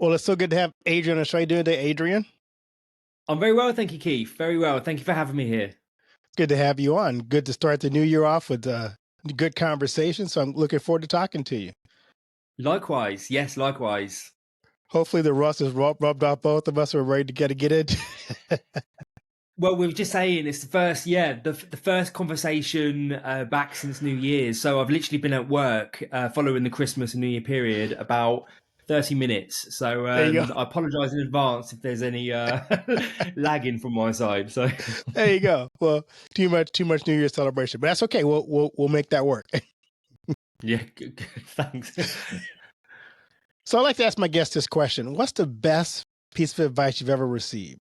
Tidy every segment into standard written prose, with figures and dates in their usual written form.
Well, it's so good to have Adrian on the show. How you doing today, Adrian? I'm very well, thank you, Keith. Very well. Thank you for having me here. Good to have you on. Good to start the new year off with good conversation. So I'm looking forward to talking to you. Likewise. Yes, likewise. Hopefully the rust is rubbed off both of us. We're ready to get it. Well, we were just saying it's the first, the first conversation back since New Year's. So I've literally been at work following the Christmas and New Year period about 30 minutes. So There you go. I apologise in advance if there's any lagging from my side. So There you go. Well, too much New Year's celebration, but that's okay. We'll make that work. yeah, thanks. So I'd like to ask my guest this question: what's the best piece of advice you've ever received?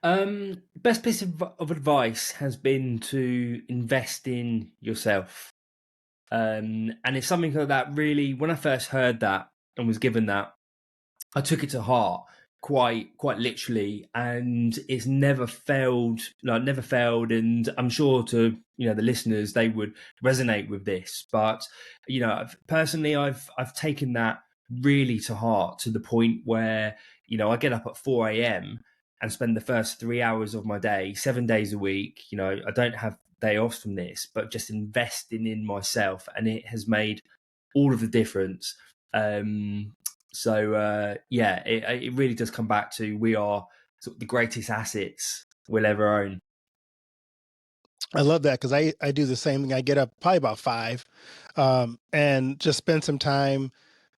Best piece of advice has been to invest in yourself. And it's something that really, when I first heard that and was given that, I took it to heart quite literally, and it's never failed, never failed. And I'm sure to the listeners, they would resonate with this. But personally, I've taken that really to heart, to the point where I get up at 4 a.m. and spend the first 3 hours of my day, 7 days a week. I don't have day offs from this, but just investing in myself, and it has made all of the difference. It really does come back to, we are sort of the greatest assets we'll ever own. I love that because I do the same thing. I get up probably about 5, and just spend some time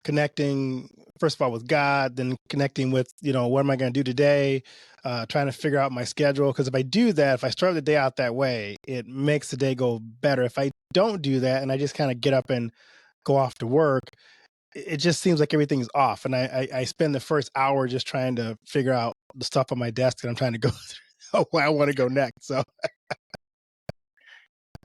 connecting, first of all, with God, then connecting with, what am I going to do today? Trying to figure out my schedule. Because if I do that, if I start the day out that way, it makes the day go better. If I don't do that and I just kind of get up and go off to work, it just seems like everything's off. And I spend the first hour just trying to figure out the stuff on my desk that I'm trying to go through, where I want to go next. So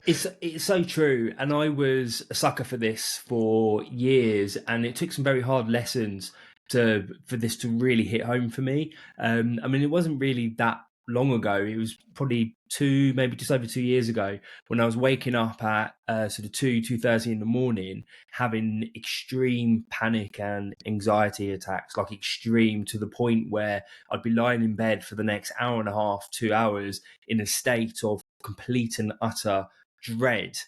It's so true, and I was a sucker for this for years, and it took some very hard lessons for this to really hit home for me. I mean, it wasn't really that long ago. It was probably maybe just over 2 years ago, when I was waking up at sort of 2:30 in the morning, having extreme panic and anxiety attacks, like extreme, to the point where I'd be lying in bed for the next hour and a half, 2 hours, in a state of complete and utter dread,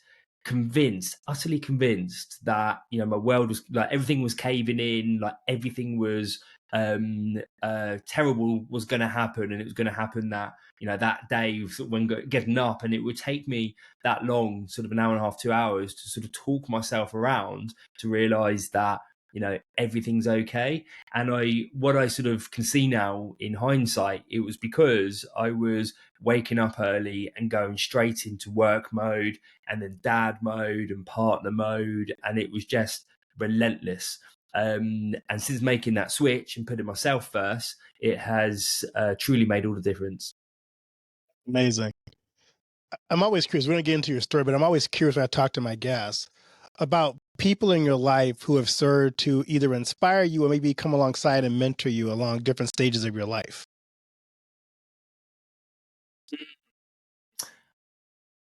utterly convinced that my world was, like, everything was caving in, like everything was terrible was going to happen, and it was going to happen that that day when getting up, and it would take me that long, sort of an hour and a half, 2 hours, to sort of talk myself around, to realize that everything's okay. And what I sort of can see now in hindsight, it was because I was waking up early and going straight into work mode, and then dad mode and partner mode, and it was just relentless. And since making that switch and putting myself first, it has truly made all the difference. amazing. I'm always curious. We're going to get into your story, but I'm always curious when I talk to my guests about people in your life who have served to either inspire you or maybe come alongside and mentor you along different stages of your life.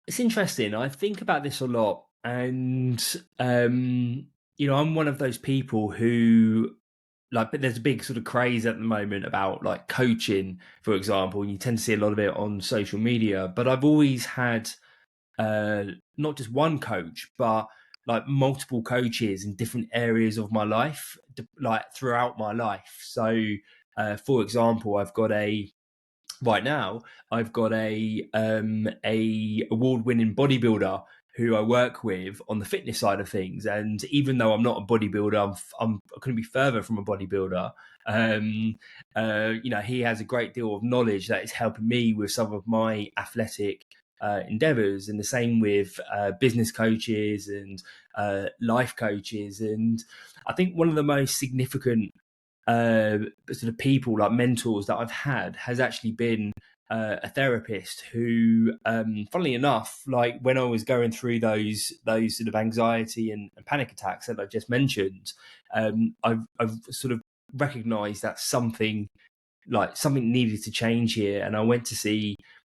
It's interesting. I think about this a lot, and I'm one of those people who, like, but there's a big sort of craze at the moment about, like, coaching, for example, and you tend to see a lot of it on social media. But I've always had uh, not just one coach, but like multiple coaches in different areas of my life, like throughout my life. So, for example, right now I've got a award-winning bodybuilder who I work with on the fitness side of things. And even though I'm not a bodybuilder, I couldn't be further from a bodybuilder. He has a great deal of knowledge that is helping me with some of my athletic endeavors, and the same with business coaches and life coaches. And I think one of the most significant sort of people, like mentors, that I've had has actually been a therapist who, funnily enough, like when I was going through those sort of anxiety and panic attacks that I just mentioned, I've sort of recognized that something needed to change here, and I went to see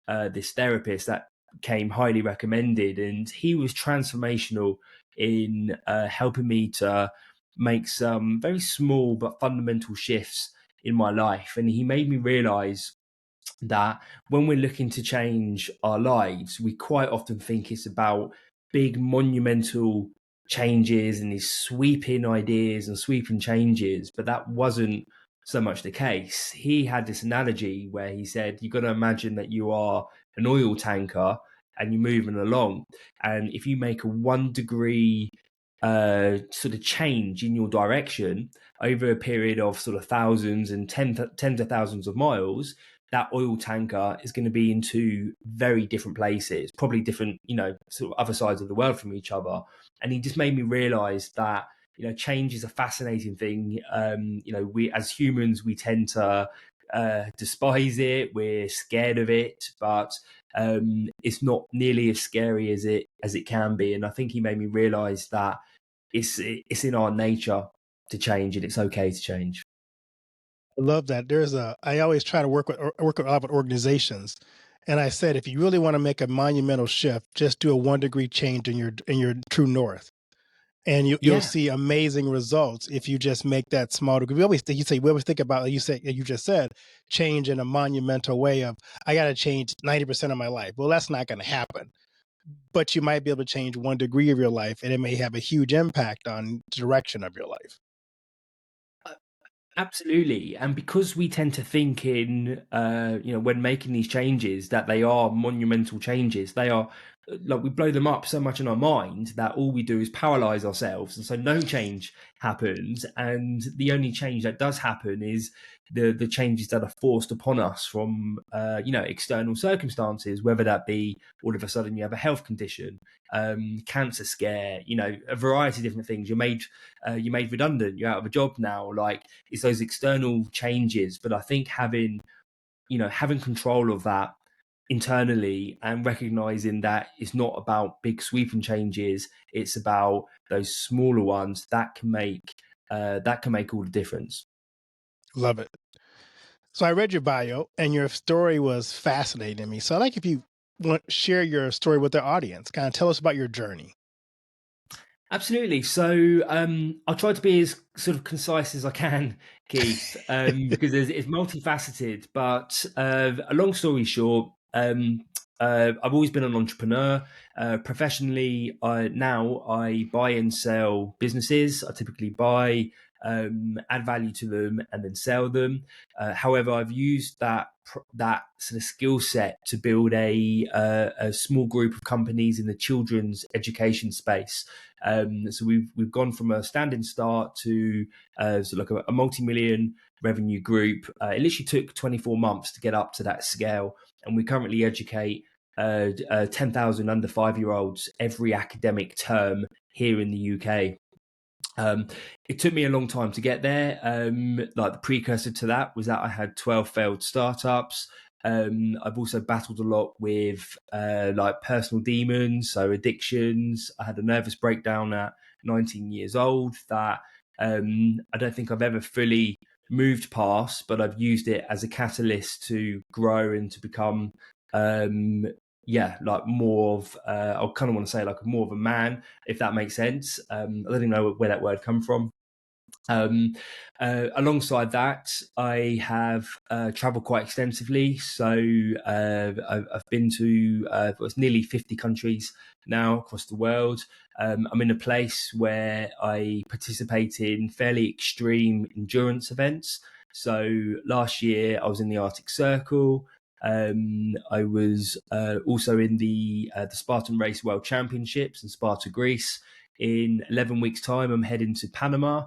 this therapist that came highly recommended, and he was transformational in helping me to make some very small but fundamental shifts in my life. And he made me realize that when we're looking to change our lives, we quite often think it's about big monumental changes and these sweeping ideas and sweeping changes, but that wasn't so much the case. He had this analogy where he said, you've got to imagine that you are an oil tanker and you're moving along. And if you make a 1 degree sort of change in your direction over a period of sort of thousands and tens of thousands of miles, that oil tanker is going to be in two very different places, probably different, sort of other sides of the world from each other. And he just made me realize that, change is a fascinating thing. We as humans, we tend to despise it. We're scared of it, but it's not nearly as scary as it can be. And I think he made me realize that it's in our nature to change, and it's okay to change. I love that. I always try to work with a lot of organizations. And I said, if you really want to make a monumental shift, just do a 1 degree change in your true north. And you'll Yeah, see amazing results if you just make that small degree. We always think about, like you just said, change in a monumental way of, I got to change 90% of my life. Well, that's not going to happen, but you might be able to change 1 degree of your life, and it may have a huge impact on the direction of your life. absolutely. And because we tend to think in, when making these changes, that they are monumental changes, they are like we blow them up so much in our mind that all we do is paralyze ourselves. And so no change happens. And the only change that does happen is the changes that are forced upon us from, external circumstances, whether that be all of a sudden you have a health condition, cancer scare, a variety of different things. You're made redundant, you're out of a job now. Like, it's those external changes. But I think having control of that internally and recognizing that it's not about big sweeping changes, it's about those smaller ones that can make all the difference. Love it. So I read your bio, and your story was fascinating to me. So I like if you want share your story with the audience. Kind of tell us about your journey. Absolutely. So I'll try to be as sort of concise as I can, Keith, because it's multifaceted. But a long story short, I've always been an entrepreneur. Professionally, now I buy and sell businesses. I typically buy, add value to them, and then sell them. However, I've used that sort of skill set to build a small group of companies in the children's education space. So we've gone from a standing start to sort of like a multi-million revenue group. It literally took 24 months to get up to that scale, and we currently educate 10,000 under 5 year olds every academic term here in the UK. Um, it took me a long time to get there. Like, the precursor to that was that I had 12 failed startups. I've also battled a lot with like personal demons, so addictions. I had a nervous breakdown at 19 years old that I don't think I've ever fully moved past, but I've used it as a catalyst to grow and to become, um, like more of, I kind of want to say like more of a man, if that makes sense. I don't even know where that word come from. Um, Alongside that, I have traveled quite extensively. So I've been to it's nearly 50 countries now across the world. I'm in a place where I participate in fairly extreme endurance events. So last year, I was in the Arctic Circle. I was also in the Spartan Race World Championships in Sparta, Greece. In 11 weeks' time, I'm heading to Panama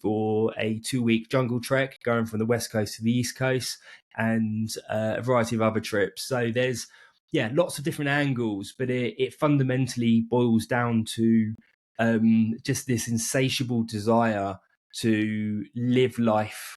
for a 2 week jungle trek going from the west coast to the east coast, and a variety of other trips. So there's lots of different angles, but it fundamentally boils down to just this insatiable desire to live life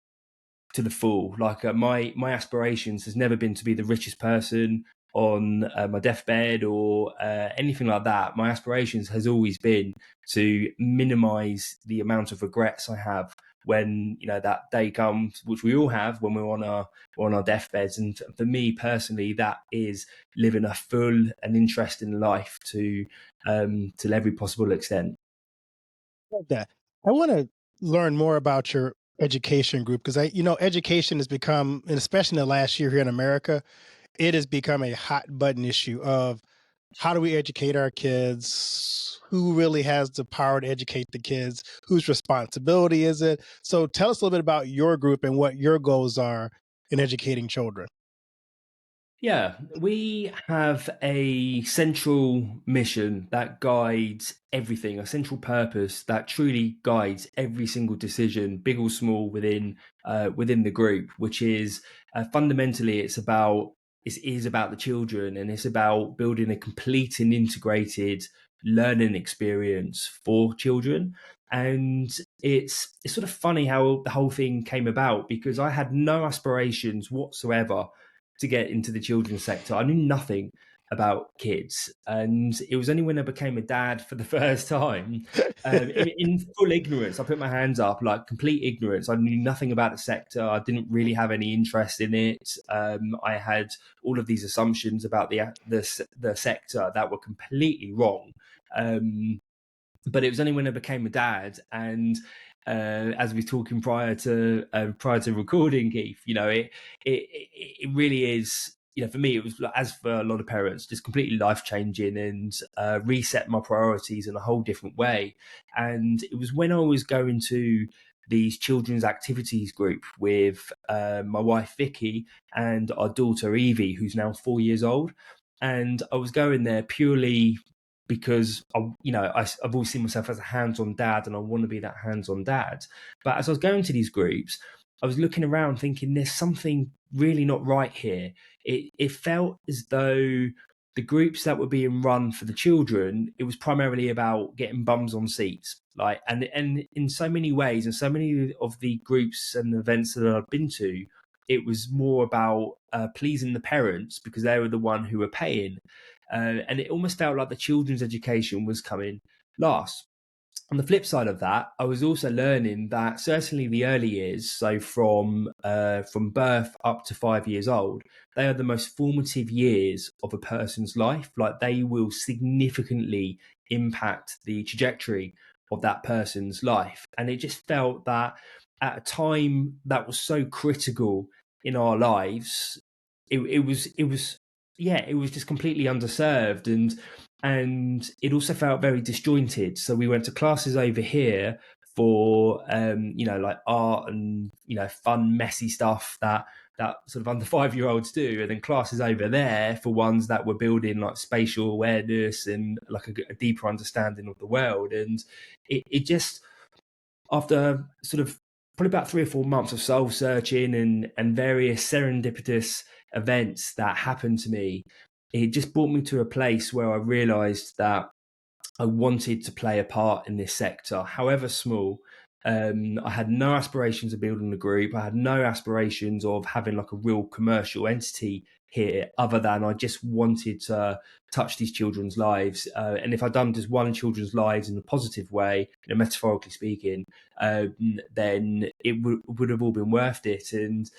to the full. Like, my aspirations has never been to be the richest person on my deathbed or anything like that. My aspirations has always been to minimize the amount of regrets I have when that day comes, which we all have when we're on our deathbeds. And for me personally, that is living a full and interesting life to every possible extent. Love that. I want to learn more about your education group because education has become, and especially in the last year here in America, it has become a hot button issue of how do we educate our kids? Who really has the power to educate the kids? Whose responsibility is it? So tell us a little bit about your group and what your goals are in educating children. Yeah, we have a central mission that guides everything, a central purpose that truly guides every single decision, big or small, within the group. Which is fundamentally, it is about the children, and it's about building a complete and integrated learning experience for children. And it's sort of funny how the whole thing came about, because I had no aspirations whatsoever to get into the children's sector. I knew nothing about kids, and it was only when I became a dad for the first time, in full ignorance. I put my hands up, like complete ignorance. I knew nothing about the sector. I didn't really have any interest in it. I had all of these assumptions about the sector that were completely wrong. But it was only when I became a dad, and as we were talking prior to recording, Keith, it really is. For me, it was, as for a lot of parents, just completely life changing, and reset my priorities in a whole different way. And it was when I was going to these children's activities group with my wife Vicky and our daughter Evie, who's now 4 years old. And I was going there purely because I've always seen myself as a hands-on dad, and I want to be that hands-on dad. But as I was going to these groups, I was looking around thinking there's something really not right here. It felt as though the groups that were being run for the children, it was primarily about getting bums on seats. Like, and in so many ways, and so many of the groups and events that I've been to, it was more about pleasing the parents because they were the one who were paying. And it almost felt like the children's education was coming last. On the flip side of that, I was also learning that certainly the early years, so from birth up to 5 years old, they are the most formative years of a person's life. Like, they will significantly impact the trajectory of that person's life. And it just felt that at a time that was so critical in our lives, it was yeah, it was just completely underserved, and it also felt very disjointed. So we went to classes over here for like art and fun messy stuff that sort of under 5 year olds do, and then classes over there for ones that were building like spatial awareness and like a deeper understanding of the world. And it just, after sort of probably about 3 or 4 months of soul searching and various serendipitous events that happened to me, it just brought me to a place where I realized that I wanted to play a part in this sector, however small. I had no aspirations of building a group. I had no aspirations of having like a real commercial entity here, other than I just wanted to touch these children's lives. And if I'd done just one children's lives in a positive way, metaphorically speaking, then it would have all been worth it. And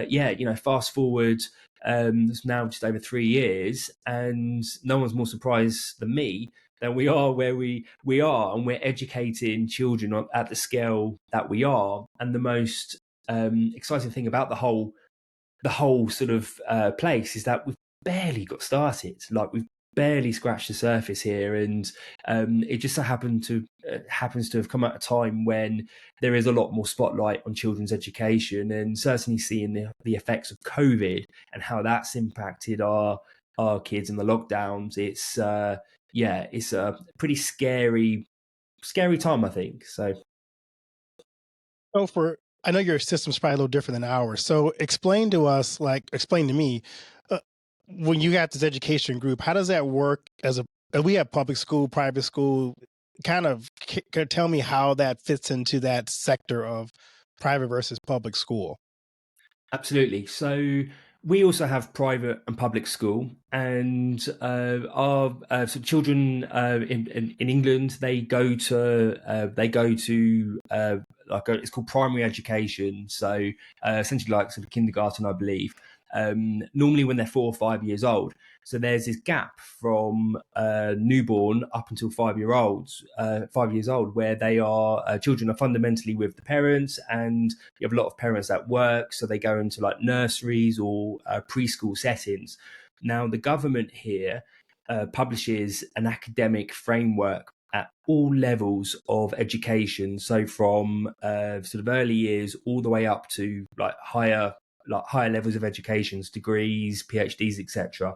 yeah, fast forward. It's now just over 3 years, and no one's more surprised than me that we are where we are, and we're educating children at the scale that we are. And the most exciting thing about the whole sort of place is that we've barely got started. Like, we've barely scratched the surface here, and it just so happens to have come at a time when there is a lot more spotlight on children's education, and certainly seeing the effects of COVID and how that's impacted our kids and the lockdowns. It's a pretty scary time, I think. So So I know your system's probably a little different than ours. So explain to us, like explain to me, uh, when you got this education group, how does that work we have public school, private school, kind of tell me how that fits into that sector of private versus public school. absolutely. So we also have private and public school, and our so children in England, they go to it's called primary education. So essentially like sort of kindergarten, I believe. normally when they're 4 or 5 years old. So there's this gap from newborn up until 5 years old, where they are children are fundamentally with the parents, and you have a lot of parents that work, so they go into like nurseries or preschool settings. Now, the government here publishes an academic framework at all levels of education, so from sort of early years all the way up to higher levels of educations, degrees, PhDs, etc.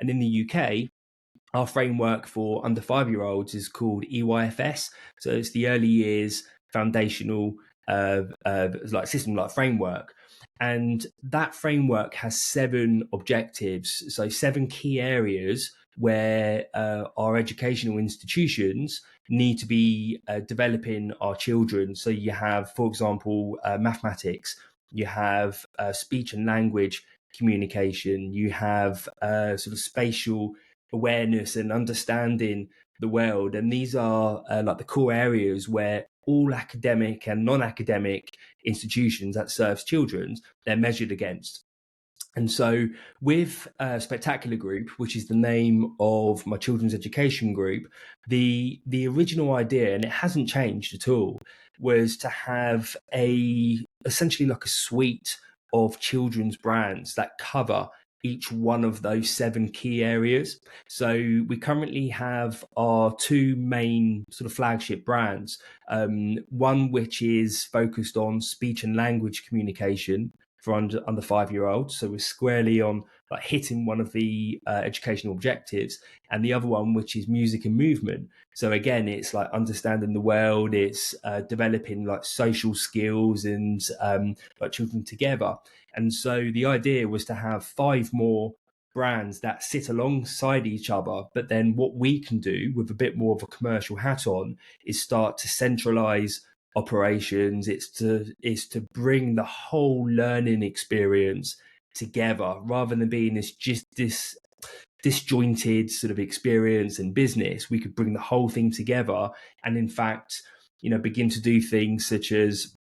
And in the UK, our framework for under 5-year-olds is called EYFS. So it's the early years foundational like system, like framework. And that framework has 7 objectives. So 7 key areas where our educational institutions need to be developing our children. So you have, for example, mathematics, you have speech and language communication, you have sort of spatial awareness and understanding the world. And these are like the core areas where all academic and non-academic institutions that serves children, they're measured against. And so with Spectacular Group, which is the name of my children's education group, the original idea, and it hasn't changed at all, was to have essentially like a suite of children's brands that cover each one of those 7 key areas. So we currently have our 2 main sort of flagship brands. One which is focused on speech and language communication for under 5-year-olds. So we're squarely on like hitting one of the educational objectives, and the other one, which is music and movement. So again, it's like understanding the world, it's developing like social skills and like children together. And so the idea was to have 5 more brands that sit alongside each other. But then what we can do with a bit more of a commercial hat on is start to centralize operations. It's to bring the whole learning experience together, rather than being this disjointed sort of experience and business. We could bring the whole thing together, and in fact, begin to do things such as,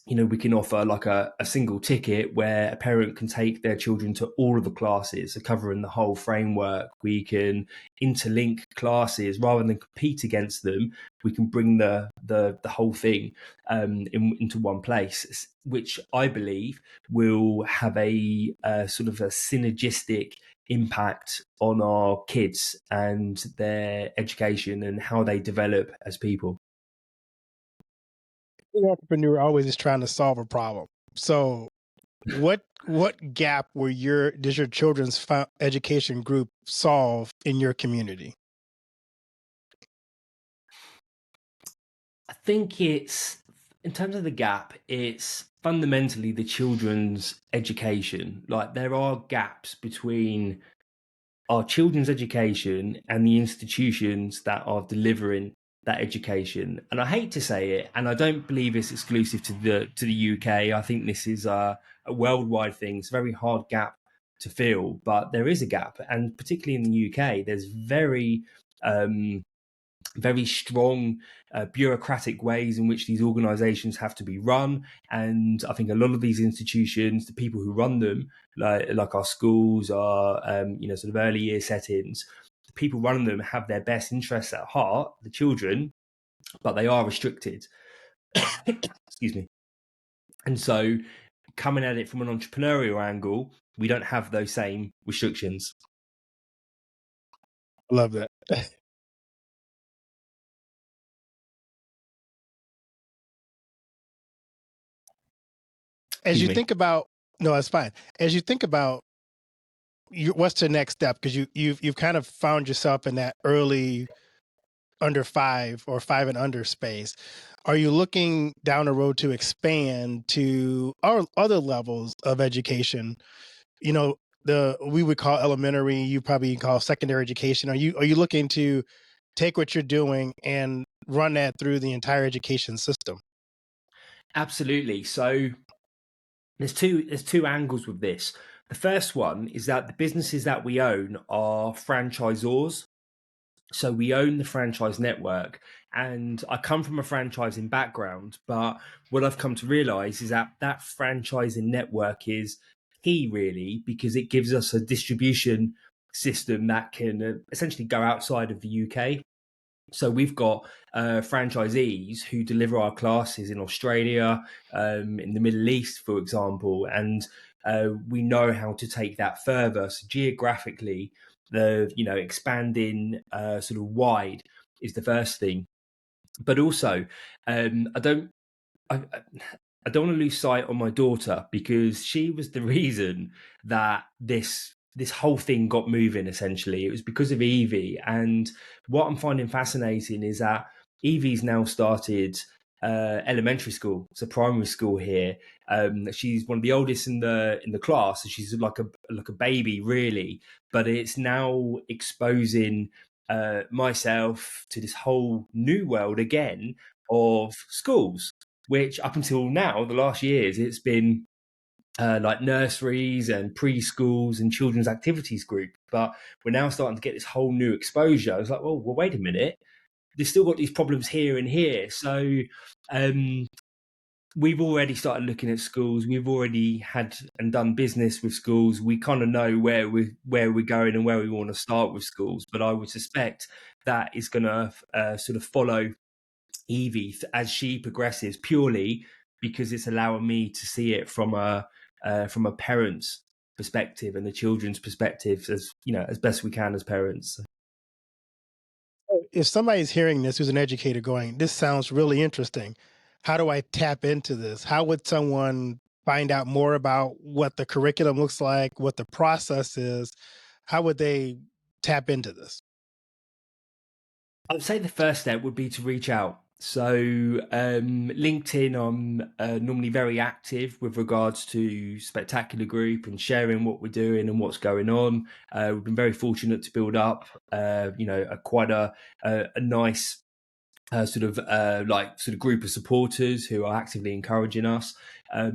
we can offer like a single ticket where a parent can take their children to all of the classes, so covering the whole framework. We can interlink classes rather than compete against them. We can bring the whole thing into one place, which I believe will have a sort of a synergistic impact on our kids and their education and how they develop as people. The entrepreneur always is trying to solve a problem. So, what gap does your children's education group solve in your community? I think it's, in terms of the gap, it's fundamentally the children's education. Like, there are gaps between our children's education and the institutions that are delivering that education. And I hate to say it, and I don't believe it's exclusive to the UK. I think this is a worldwide thing. It's a very hard gap to fill, but there is a gap, and particularly in the UK, there's very strong bureaucratic ways in which these organizations have to be run. And I think a lot of these institutions, the people who run them, like our schools, our sort of early year settings, the people running them have their best interests at heart, the children, but they are restricted. Excuse me. And so, coming at it from an entrepreneurial angle, we don't have those same restrictions. I love that. As Excuse you me. think about No, that's fine. As you think about what's the next step, because you've kind of found yourself in that early under 5 or 5 and under space. Are you looking down the road to expand to other levels of education? You know, the we would call elementary, you probably call secondary education. Are you looking to take what you're doing and run that through the entire education system? Absolutely. So there's two angles with this. The first one is that the businesses that we own are franchisors. So we own the franchise network. And I come from a franchising background, but what I've come to realize is that that franchising network is key, really, because it gives us a distribution system that can essentially go outside of the UK. So we've got franchisees who deliver our classes in Australia, in the Middle East, for example, and we know how to take that further. So geographically, the expanding sort of wide is the first thing, but also I, I don't want to lose sight on my daughter, because she was the reason that this whole thing got moving. Essentially, it was because of Evie. And what I'm finding fascinating is that Evie's now started elementary school, so primary school here. She's one of the oldest in the class, so she's like a baby, really. But it's now exposing myself to this whole new world again of schools, which up until now, the last years, it's been like nurseries and preschools and children's activities group. But we're now starting to get this whole new exposure. It's like, well, wait a minute. They've still got these problems here and here. So um, we've already started looking at schools. We've already had and done business with schools. We kind of know where we're going and where we want to start with schools. But I would suspect that is going to sort of follow Evie as she progresses, purely because it's allowing me to see it from a parent's perspective and the children's perspective, as as best we can as parents. If somebody's hearing this who's an educator going, this sounds really interesting. How do I tap into this? How would someone find out more about what the curriculum looks like, what the process is? How would they tap into this? I'd say the first step would be to reach out. So LinkedIn, I'm normally very active with regards to Spectacular Group and sharing what we're doing and what's going on. We've been very fortunate to build up, quite a nice sort of group of supporters who are actively encouraging us.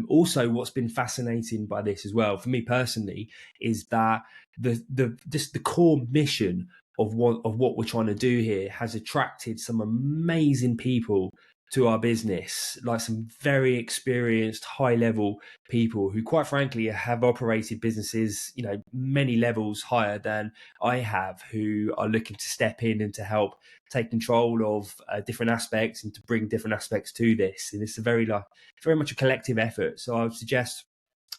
Also, what's been fascinating by this as well, for me personally, is that the core mission of what we're trying to do here has attracted some amazing people to our business, like some very experienced, high level people who, quite frankly, have operated businesses, many levels higher than I have, who are looking to step in and to help take control of different aspects and to bring different aspects to this. And it's very much a collective effort. So I would suggest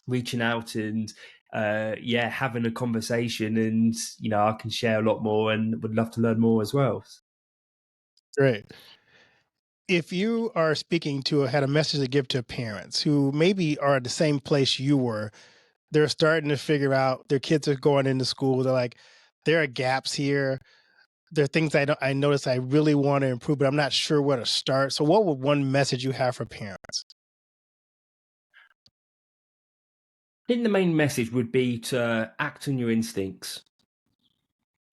reaching out and having a conversation, and I can share a lot more and would love to learn more as well. Great. If you are speaking to had a message to give to parents who maybe are at the same place you were, they're starting to figure out their kids are going into school. They're like, there are gaps here. There are things I notice I really want to improve, but I'm not sure where to start. So what would one message you have for parents? I think the main message would be to act on your instincts,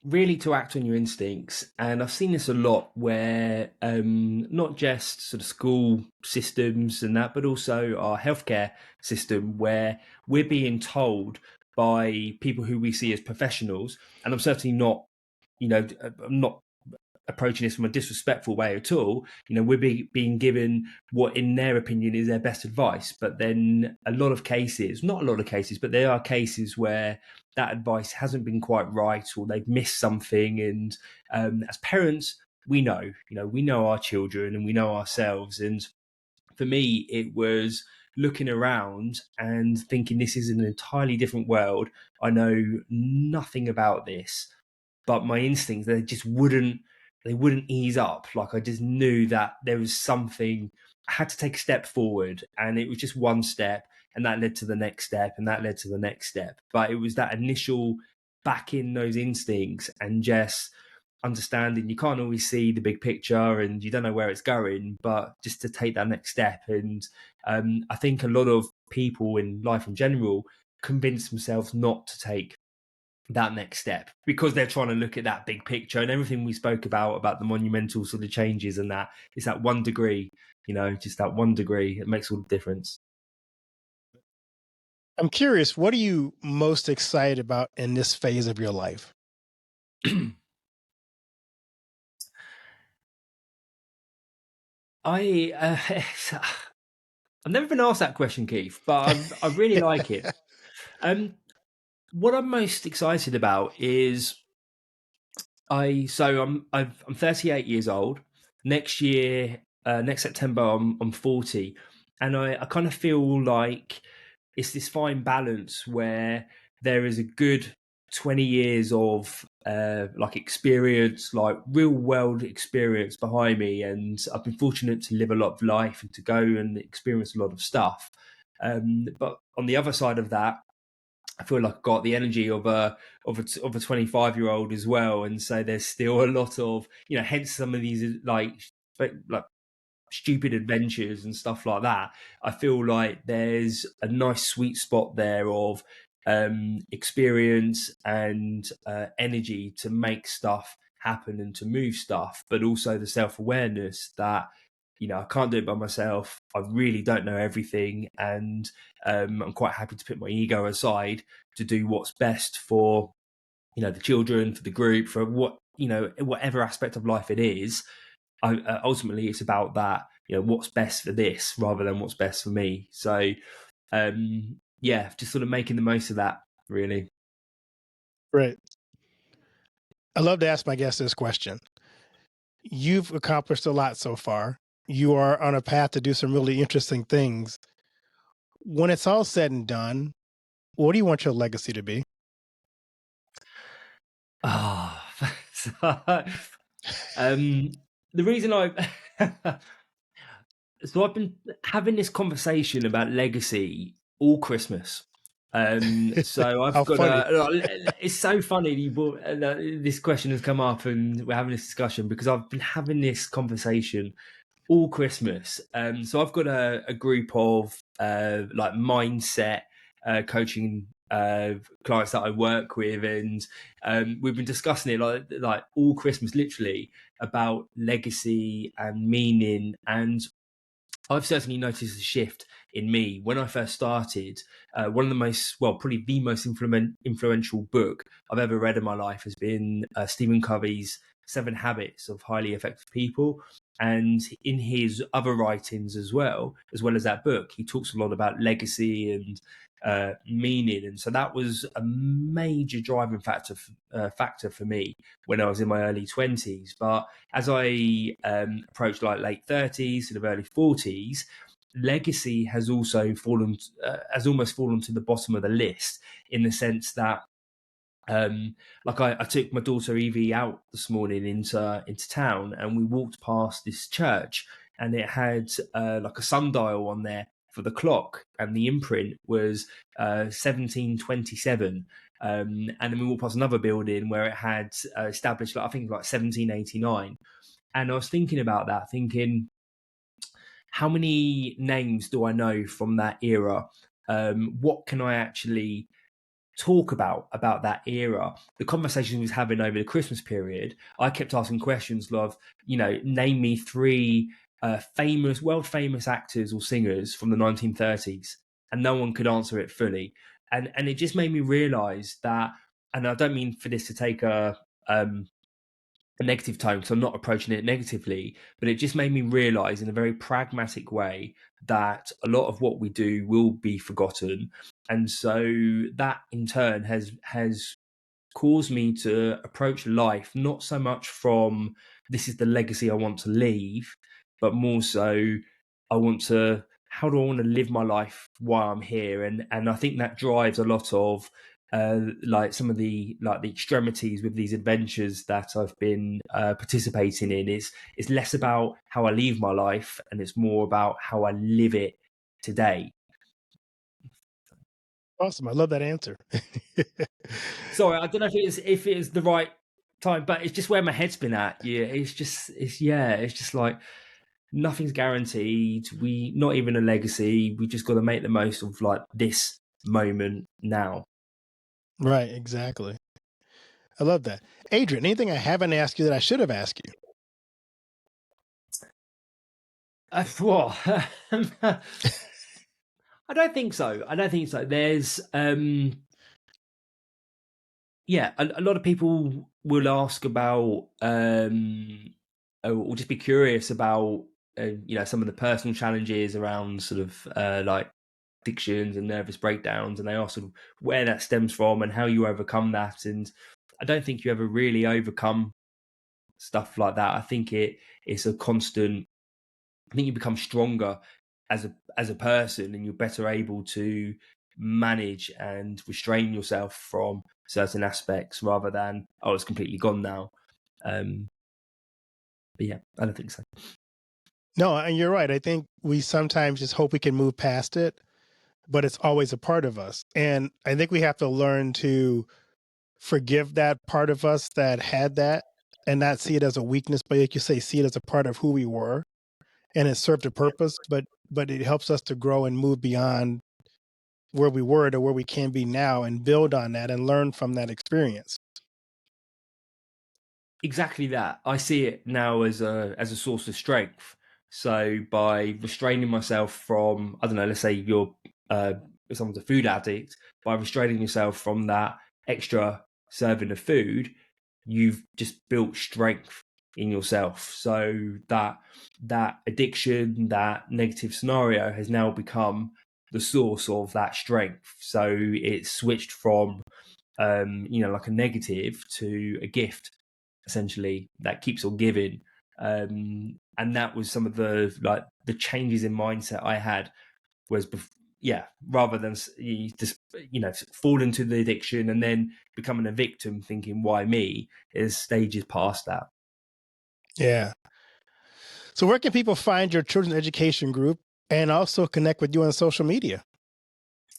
really to act on your instincts. And I've seen this a lot where not just sort of school systems and that, but also our healthcare system, where we're being told by people who we see as professionals. And I'm certainly not, I'm not approaching this from a disrespectful way at all. We're being given what, in their opinion, is their best advice. But then a lot of cases, not a lot of cases, but there are cases where that advice hasn't been quite right, or they've missed something. And as parents, we know our children and we know ourselves. And for me, it was looking around and thinking, this is an entirely different world. I know nothing about this, but my instincts, they wouldn't ease up. Like, I just knew that there was something. I had to take a step forward, and it was just one step, and that led to the next step, and that led to the next step. But it was that initial back in those instincts and just understanding you can't always see the big picture and you don't know where it's going, but just to take that next step. And I think a lot of people in life in general convince themselves not to take that next step because they're trying to look at that big picture, and everything we spoke about the monumental sort of changes, and that it's that 1 degree, just that 1 degree, it makes all the difference. I'm curious, what are you most excited about in this phase of your life? I I've never been asked that question, Keith, but I really like it. Um, what I'm most excited about is I'm 38 years old. Next year, next September, I'm 40, and I kind of feel like it's this fine balance where there is a good 20 years of like experience, like real world experience behind me, and I've been fortunate to live a lot of life and to go and experience a lot of stuff. But on the other side of that, I feel like I've got the energy of a 25-year-old as well, and so there's still a lot of, hence some of these like stupid adventures and stuff like that. I feel like there's a nice sweet spot there of experience and energy to make stuff happen and to move stuff, but also the self awareness that I can't do it by myself. I really don't know everything, and I'm quite happy to put my ego aside to do what's best for the children, for the group, for whatever aspect of life it is. Ultimately, it's about that. What's best for this rather than what's best for me. So, yeah, just sort of making the most of that. Really. Right. I love to ask my guests this question. You've accomplished a lot so far. You are on a path to do some really interesting things. When it's all said and done, what do you want your legacy to be? Ah, um, the reason I so I've been having this conversation about legacy all Christmas. So How I've got funny. a. It's so funny that you brought this question has come up, and we're having this discussion because I've been having this conversation all Christmas. So I've got a group of like mindset coaching clients that I work with, and we've been discussing it like all Christmas, literally about legacy and meaning. And I've certainly noticed a shift in me when I first started. One of the most, well, probably the most influential book I've ever read in my life has been Stephen Covey's Seven Habits of Highly Effective People. And in his other writings as well as that book, he talks a lot about legacy and meaning. And so that was a major driving factor for me when I was in my early 20s. But as I approached like late 30s, sort of early 40s, legacy has also has almost fallen to the bottom of the list in the sense that like I took my daughter Evie out this morning into town, and we walked past this church, and it had like a sundial on there for the clock, and the imprint was 1727. And then we walked past another building where it had established, like I think, like 1789. And I was thinking about that, thinking, how many names do I know from that era? What can I actually talk about that era? The conversations we was having over the Christmas period, I kept asking questions of, name me three world famous actors or singers from the 1930s, and no one could answer it fully. And it just made me realize that, and I don't mean for this to take a negative tone, so I'm not approaching it negatively, but it just made me realize in a very pragmatic way that a lot of what we do will be forgotten. And so that in turn has caused me to approach life not so much from this is the legacy I want to leave, but more so I want to, how do I want to live my life while I'm here? And I think that drives a lot of like some of the extremities with these adventures that I've been participating in. It's less about how I leave my life, and it's more about how I live it today. Awesome. I love that answer. Sorry, I don't know if it is the right time, but it's just where my head's been at. Yeah, it's just like nothing's guaranteed. We not even a legacy. We just got to make the most of like this moment now. Right, exactly. I love that. Adrian, anything I haven't asked you that I should have asked you? Well, I don't think so. I don't think so. There's yeah, a lot of people will ask about or just be curious about some of the personal challenges around sort of like addictions and nervous breakdowns, and they ask sort of where that stems from and how you overcome that. And I don't think you ever really overcome stuff like that. I think it's a constant. I think you become stronger as a person, and you're better able to manage and restrain yourself from certain aspects rather than, oh, it's completely gone now. Um, but yeah, I don't think so. No, and you're right. I think we sometimes just hope we can move past it, but it's always a part of us. And I think we have to learn to forgive that part of us that had that and not see it as a weakness, but like you say, see it as a part of who we were, and it served a purpose, but it helps us to grow and move beyond where we were to where we can be now and build on that and learn from that experience. Exactly that. I see it now as a source of strength. So by restraining myself from, I don't know, let's say uh, someone's a food addict, by restraining yourself from that extra serving of food, you've just built strength in yourself. So that addiction, that negative scenario has now become the source of that strength. So it's switched from like a negative to a gift, essentially, that keeps on giving. And that was some of the changes in mindset I had. Was yeah, rather than you just fall into the addiction and then becoming a victim, thinking why me, is stages past that. Yeah. So where can people find your children's education group and also connect with you on social media?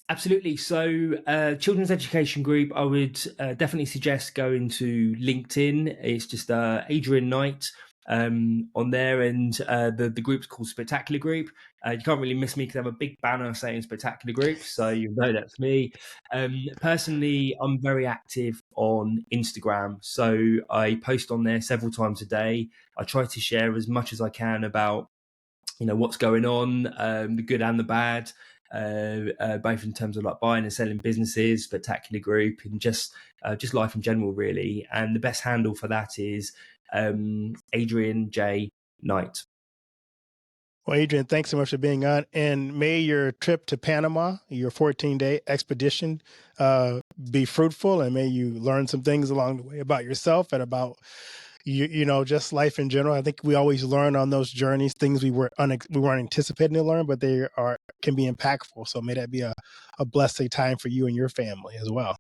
Absolutely. So, children's education group, I would definitely suggest going to LinkedIn. It's just Adrian Knight on there, and the group's called Spectacular Group. You can't really miss me because I have a big banner saying Spectacular Group, so you know that's me. Personally, I'm very active on Instagram, so I post on there several times a day. I try to share as much as I can about what's going on, the good and the bad, both in terms of like buying and selling businesses, Spectacular Group, and just life in general, really. And the best handle for that is Adrian J Knight. Well, Adrian, thanks so much for being on. And may your trip to Panama, your 14-day expedition, be fruitful, and may you learn some things along the way about yourself and about just life in general. I think we always learn on those journeys things we weren't anticipating to learn, but they are can be impactful. So may that be a blessed time for you and your family as well.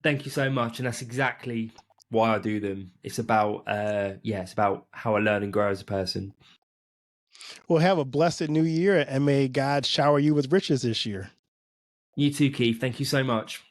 Thank you so much, and that's exactly why I do them. It's about it's about how I learn and grow as a person. Well, have a blessed new year, and may God shower you with riches this year. You too, Keith. Thank you so much.